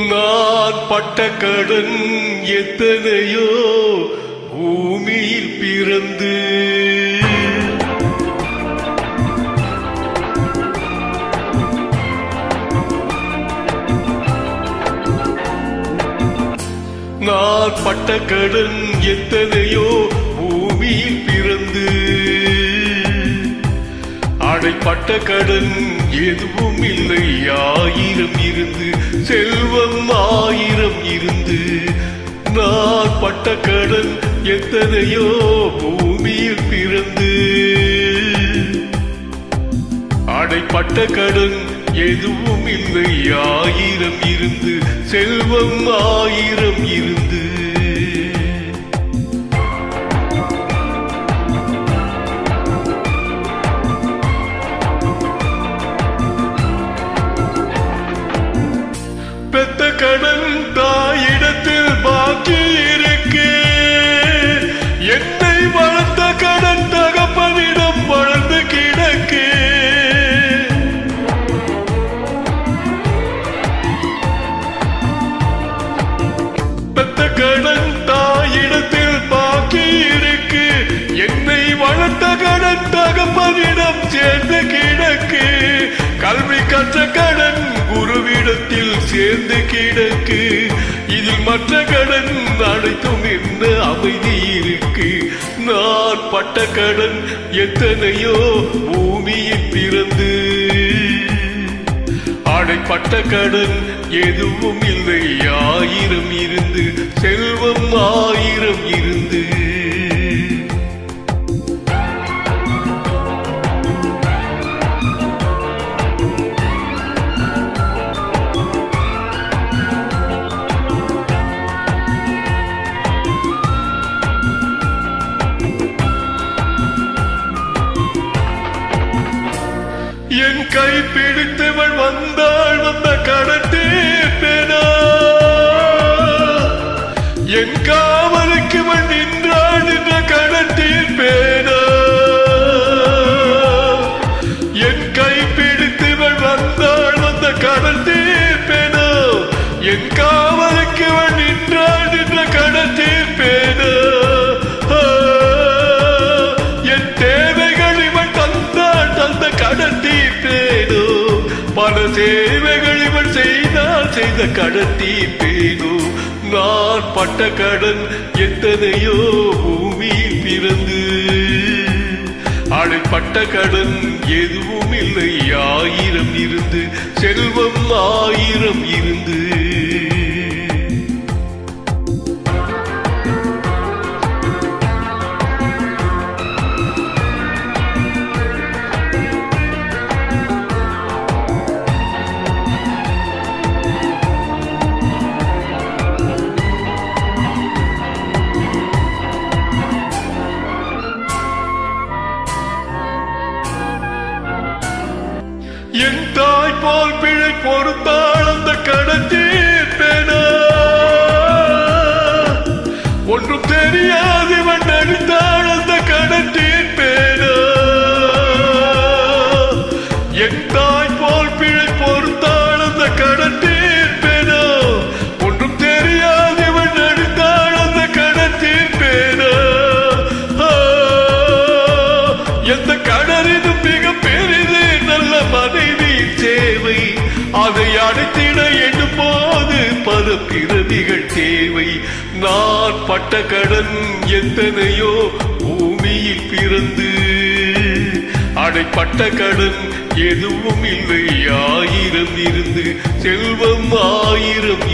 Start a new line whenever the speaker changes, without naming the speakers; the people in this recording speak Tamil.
நான் பட்ட கடன் எத்தனையோ பூமியில் பிறந்து நான் பட்ட கடன் எத்தனையோ பூமியில் பிறந்து அடைப்பட்ட கடன் எதுவும் இல்லை ஆயிரம் இருந்து செல்வம் ஆயிரம் இருந்து நான் பட்ட கடன் எத்தனையோ பூமியில் பிறந்து அடைப்பட்ட கடன் எதுவும் இல்லை ஆயிரம் இருந்து செல்வம் ஆயிரம் இருந்து பெத்த கடன் தாயிடத்தில் பாக்கி இருக்கு என்னை வளர்த்த கடன் தகப்பனிடம் வளர்ந்து கிடக்கு பெத்த கடன் தாயிடத்தில் பாக்கி இருக்கு என்னை வளர்த்த கடன் தகப்பனிடம் சேர்ந்து கிடக்கு கல்வி கற்ற கடன் குருவிடத்தில் சேர்ந்து கிடக்கு இதில் மற்ற கடன் அனைத்தும் என்ன அமைதி இருக்கு நான் பட்ட கடன் எத்தனையோ பூமியில் பிறந்து அடைப்பட்ட கடன் எதுவும் இல்லை ஆயிரம் இருந்து செல்வம் ஆயிரம் இருந்து என் கை பிடித்தவள் வந்தாள் வந்த கடன் தீர்ப்பேனா என் காவலுக்கு அவள் நின்றாள் என்ற கடன் தீர்ப்பேனா என் கை பிடித்தவள் வந்தாள் வந்த கடன் தீர்ப்பேனா என் காவலுக்கு அவள் நின்றாள் என்ற கடன் தீர்ப்பேனா என் தேவைகள் இவள் தந்தாள் தந்த கடன் தீர்ப்பேனோ பல சேவைகள் இவள் செய்தால் செய்த கடன் தீர்ப்பேனோ நான் பட்ட கடன் எத்தனையோ பூமியில் பிறந்து அடைப்பட்ட கடன் எதுவும் இல்லை ஆயிரம் இருந்து செல்வம் ஆயிரம் இருந்து என் தாய் போல் பிழை பொறுத்தாள் அந்த கடன் தீர்ப்பேனா ஒன்றும் தெரியாதவன் நடித்தாள் அந்த கடன் தீர்ப்பேனா என் தாய் போல் பிழை பொறுத்தாள் அந்த கடன் தீர்ப்பேனா ஒன்றும் தெரியாதவன் நடித்தாள் அந்த கடன் தீர்ப்பேனா எந்த கடனிலும் மிக பெரிது நல்ல மனைவி தேவை அதை அடைத்திட எண்ணும் போது பல பிறவிகள் தேவை நான் பட்ட கடன் எத்தனையோ பூமியில் பிறந்து அடைப்பட்ட கடன் எதுவும் இல்லை ஆயிரம் இருந்து செல்வம் ஆயிரம்